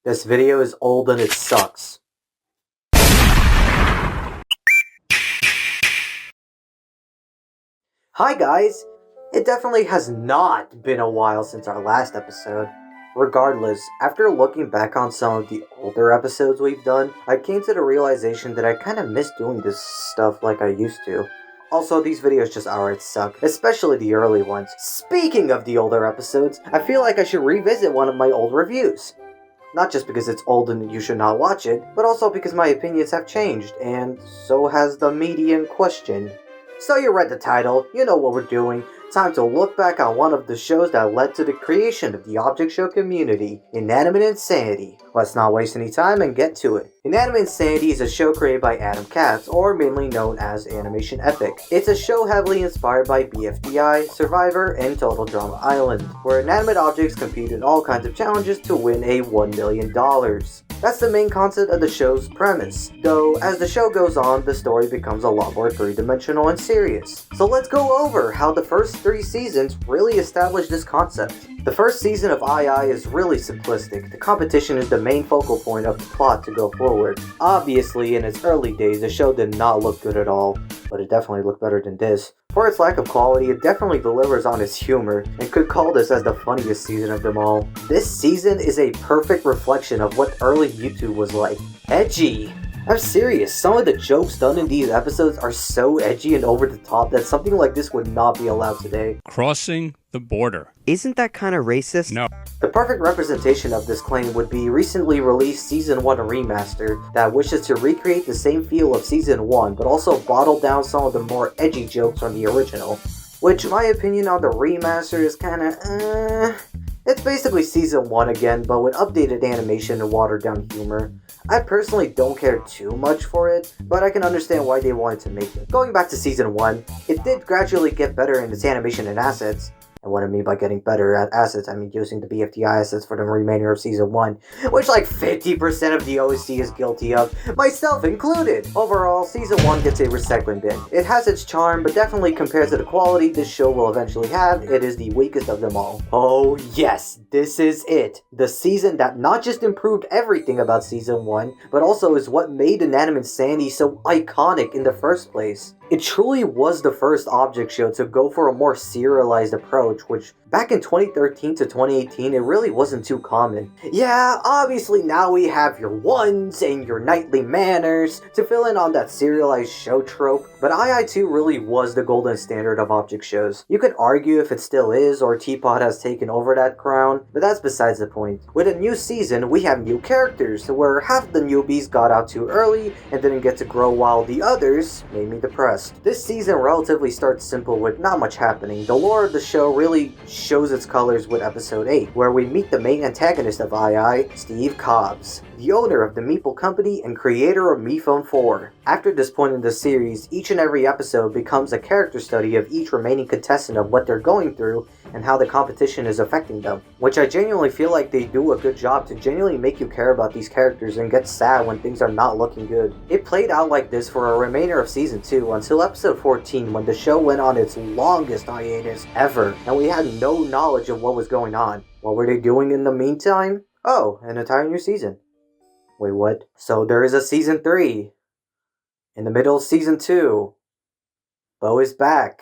This video is old and it sucks. Hi guys! It definitely has not been a while since our last episode. Regardless, after looking back on some of the older episodes we've done, I came to the realization that I kinda miss doing this stuff like I used to. Also, these videos just outright suck, especially the early ones. Speaking of the older episodes, I feel like I should revisit one of my old reviews. Not just because it's old and you should not watch it, but also because my opinions have changed, and so has the media in question. So you read the title, you know what we're doing. Time to look back on one of the shows that led to the creation of the object show community, Inanimate Insanity. Let's not waste any time and get to it. Inanimate Insanity is a show created by Adam Katz, or mainly known as Animation Epic. It's a show heavily inspired by BFDI, Survivor, and Total Drama Island, where inanimate objects compete in all kinds of challenges to win a $1 million. That's the main concept of the show's premise, though as the show goes on, the story becomes a lot more three-dimensional and serious. So let's go over how the first 3 seasons really established this concept. The first season of II is really simplistic. The competition is the main focal point of the plot to go forward. Obviously, in its early days, the show did not look good at all, but it definitely looked better than this. For its lack of quality, it definitely delivers on its humor, and could call this as the funniest season of them all. This season is a perfect reflection of what early YouTube was like. Edgy! I'm serious, some of the jokes done in these episodes are so edgy and over the top that something like this would not be allowed today. Crossing the border. Isn't that kind of racist? No. The perfect representation of this claim would be recently released Season 1 remaster that wishes to recreate the same feel of Season 1 but also bottle down some of the more edgy jokes from the original. Which, my opinion on the remaster is kinda It's basically Season 1 again, but with updated animation and watered down humor. I personally don't care too much for it, but I can understand why they wanted to make it. Going back to Season 1, it did gradually get better in its animation and assets. And what I mean by getting better at assets, I mean using the BFDI assets for the remainder of Season 1, which like 50% of the OC is guilty of, myself included. Overall, Season 1 gets a recycling bin. It has its charm, but definitely compared to the quality this show will eventually have, it is the weakest of them all. Oh yes, this is it. The season that not just improved everything about Season 1, but also is what made Inanimate Insanity so iconic in the first place. It truly was the first object show to go for a more serialized approach, which back in 2013 to 2018 it really wasn't too common. Yeah, obviously now we have your ones and your nightly manners to fill in on that serialized show trope, but II2 really was the golden standard of object shows. You could argue if it still is or Teapot has taken over that crown, but that's besides the point. With a new season, we have new characters, where half the newbies got out too early and didn't get to grow while the others made me depressed. This season relatively starts simple with not much happening. The lore of the show really shows its colors with episode 8, where we meet the main antagonist of II, Steve Cobbs, the owner of the Meeple Company and creator of MePhone 4. After this point in the series, each and every episode becomes a character study of each remaining contestant of what they're going through and how the competition is affecting them, which I genuinely feel like they do a good job to genuinely make you care about these characters and get sad when things are not looking good. It played out like this for a remainder of Season 2 until episode 14 when the show went on its longest hiatus ever and we had no knowledge of what was going on. What were they doing in the meantime? Oh, an entire new season. Wait, what? So there is a Season 3. In the middle of Season 2. Bo is back.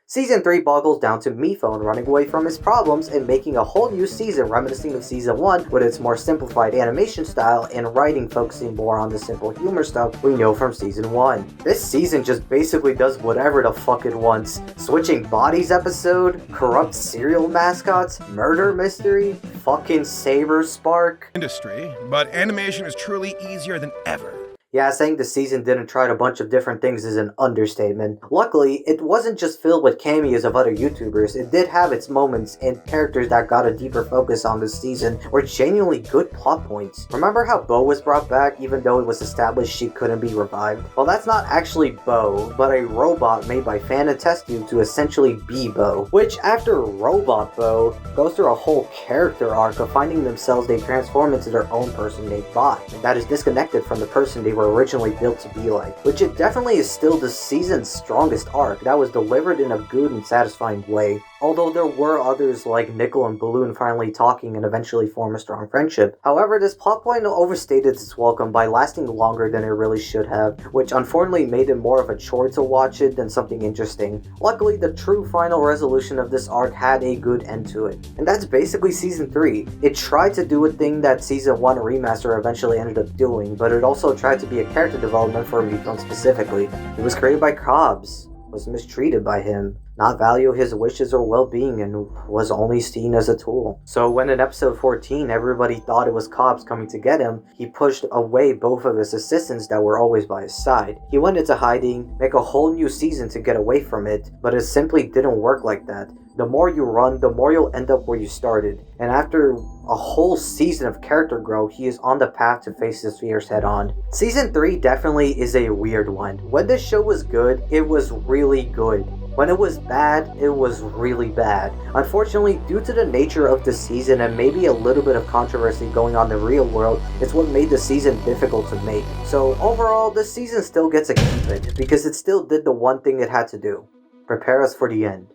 Season 3 boggles down to MePhone running away from his problems and making a whole new season reminiscing of Season 1 with its more simplified animation style and writing focusing more on the simple humor stuff we know from Season 1. This season just basically does whatever the fuck it wants. Switching bodies episode, corrupt cereal mascots, murder mystery, fucking Saber Spark. Industry, but animation is truly easier than ever. Yeah, saying the season didn't try a bunch of different things is an understatement. Luckily, it wasn't just filled with cameos of other YouTubers, it did have its moments and characters that got a deeper focus on this season were genuinely good plot points. Remember how Bo was brought back even though it was established she couldn't be revived? Well, that's not actually Bo, but a robot made by fan and test tube to essentially be Bo, which after Robot Bo goes through a whole character arc of finding themselves they transform into their own person named Bot, that is disconnected from the person they were originally built to be like, which it definitely is still the season's strongest arc that was delivered in a good and satisfying way. although there were others like Nickel and Balloon finally talking and eventually form a strong friendship. However, this plot point overstated its welcome by lasting longer than it really should have, which unfortunately made it more of a chore to watch it than something interesting. Luckily, the true final resolution of this arc had a good end to it. And that's basically Season 3. It tried to do a thing that Season 1 Remaster eventually ended up doing, but it also tried to be a character development for Mifune specifically. It was created by Cobbs, was mistreated by him, not value his wishes or well-being, and was only seen as a tool. So when in episode 14 everybody thought it was Cobbs coming to get him, he pushed away both of his assistants that were always by his side. He went into hiding, make a whole new season to get away from it, but it simply didn't work like that. The more you run, the more you'll end up where you started. And after a whole season of character growth, he is on the path to face his fears head on. Season 3 definitely is a weird one. When this show was good, it was really good. When it was bad, it was really bad. Unfortunately, due to the nature of the season and maybe a little bit of controversy going on in the real world, it's what made the season difficult to make. So overall, this season still gets a keep it, because it still did the one thing it had to do. Prepare us for the end.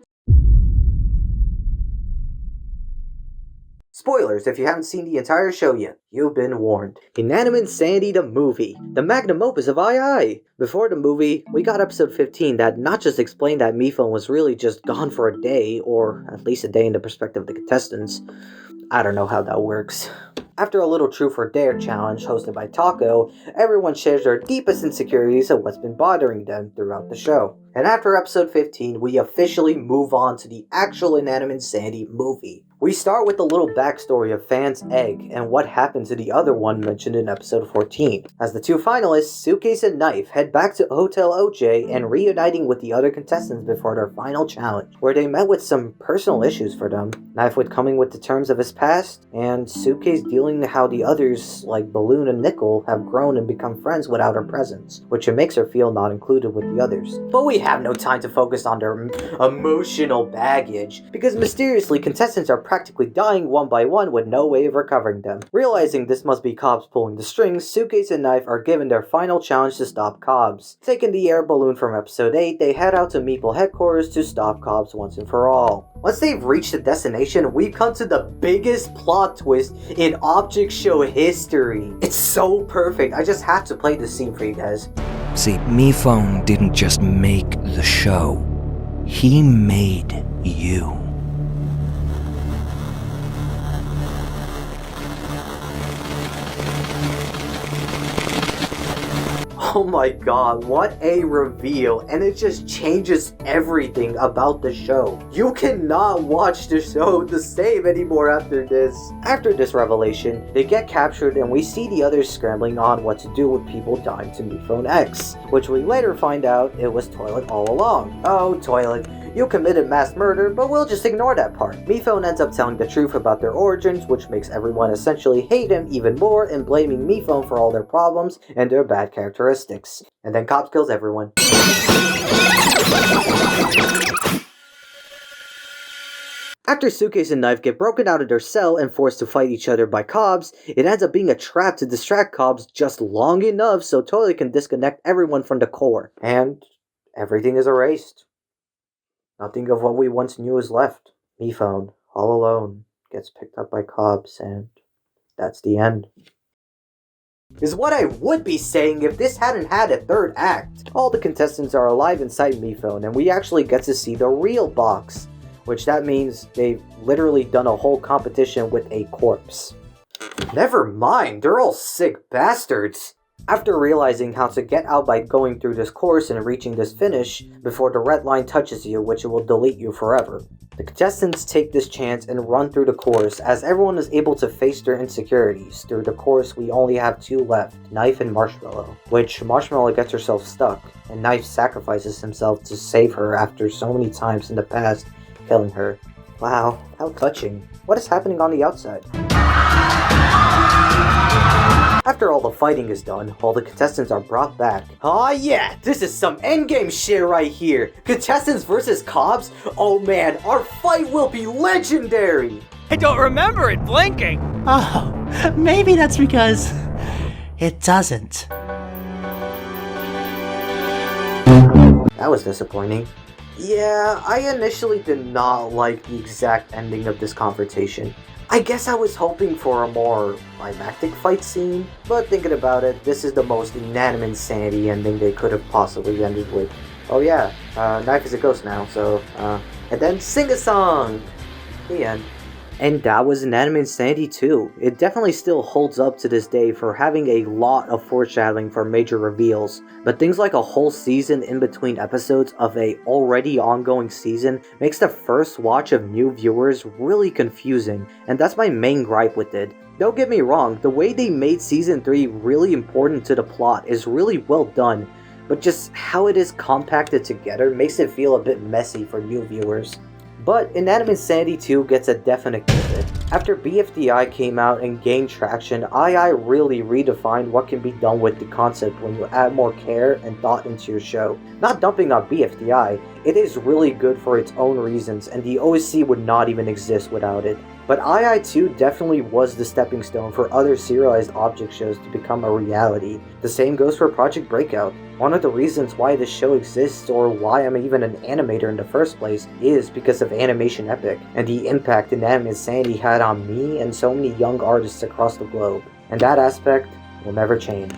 Spoilers, if you haven't seen the entire show yet, you've been warned. Inanimate Insanity the movie, the magnum opus of II. Before the movie, we got episode 15 that not just explained that Mifune was really just gone for a day, or at least a day in the perspective of the contestants. I don't know how that works. After a little Truth or Dare challenge hosted by Taco, everyone shares their deepest insecurities of what's been bothering them throughout the show. And after episode 15, we officially move on to the actual Inanimate Insanity movie. We start with a little backstory of Fan's egg and what happened to the other one mentioned in episode 14. As the two finalists, Suitcase and Knife, head back to Hotel OJ and reuniting with the other contestants before their final challenge, where they met with some personal issues for them. Knife with coming with the terms of his past, and Suitcase dealing with how the others, like Balloon and Nickel, have grown and become friends without her presence, which it makes her feel not included with the others. But we have no time to focus on their emotional baggage, because mysteriously contestants are practically dying one by one with no way of recovering them. Realizing this must be Cobbs pulling the strings, Suitcase and Knife are given their final challenge to stop Cobbs. Taking the air balloon from episode 8, they head out to Meeple headquarters to stop Cobbs once and for all. Once they've reached the destination, we come to the biggest plot twist in Object Show history. It's so perfect, I just have to play this scene for you guys. See, Mifune didn't just make the show, he made you. Oh my god, what a reveal, and it just changes everything about the show. You cannot watch the show the same anymore after this. After this revelation, they get captured and we see the others scrambling on what to do with people dying to Mifune X, which we later find out it was Toilet all along. Oh, Toilet, you committed mass murder, but we'll just ignore that part. Mifune ends up telling the truth about their origins, which makes everyone essentially hate him even more and blaming Mifune for all their problems and their bad characteristics. And then Cobbs kills everyone. After Suitcase and Knife get broken out of their cell and forced to fight each other by Cobbs, it ends up being a trap to distract Cobbs just long enough so Toilet can disconnect everyone from the core. And everything is erased. Nothing of what we once knew is left. Mifune, all alone, gets picked up by Cobbs, and that's the end. Is what I would be saying if this hadn't had a third act. All the contestants are alive inside Mifune, and we actually get to see the real box, which that means they've literally done a whole competition with a corpse. Never mind, they're all sick bastards. After realizing how to get out by going through this course and reaching this finish before the red line touches you, which will delete you forever, the contestants take this chance and run through the course as everyone is able to face their insecurities. Through the course, we only have two left, Knife and Marshmallow, which Marshmallow gets herself stuck, and Knife sacrifices himself to save her after so many times in the past, killing her. Wow, how touching. What is happening on the outside? After all the fighting is done, all the contestants are brought back. Aw yeah, this is some endgame shit right here. Contestants versus Cobbs? Oh man, our fight will be legendary! I don't remember it blinking. Oh, maybe that's because it doesn't. That was disappointing. Yeah, I initially did not like the exact ending of this confrontation. I guess I was hoping for a more climactic fight scene, but thinking about it, this is the most Inanimate Insanity ending they could have possibly ended with. Oh yeah, Knife is a ghost now, so, and then sing a song! The end. And that was Inanimate Insanity 2. It definitely still holds up to this day for having a lot of foreshadowing for major reveals, but things like a whole season in between episodes of a already ongoing season makes the first watch of new viewers really confusing, and that's my main gripe with it. Don't get me wrong, the way they made Season 3 really important to the plot is really well done, but just how it is compacted together makes it feel a bit messy for new viewers. But Inanimate Insanity 2 gets a definite give it. After BFDI came out and gained traction, II really redefined what can be done with the concept when you add more care and thought into your show. Not dumping on BFDI, it is really good for its own reasons, and the OSC would not even exist without it. But II2 definitely was the stepping stone for other serialized object shows to become a reality. The same goes for Project Breakout. One of the reasons why this show exists, or why I'm even an animator in the first place, is because of Animation Epic, and the impact Inanimate Insanity had on me and so many young artists across the globe. And that aspect will never change.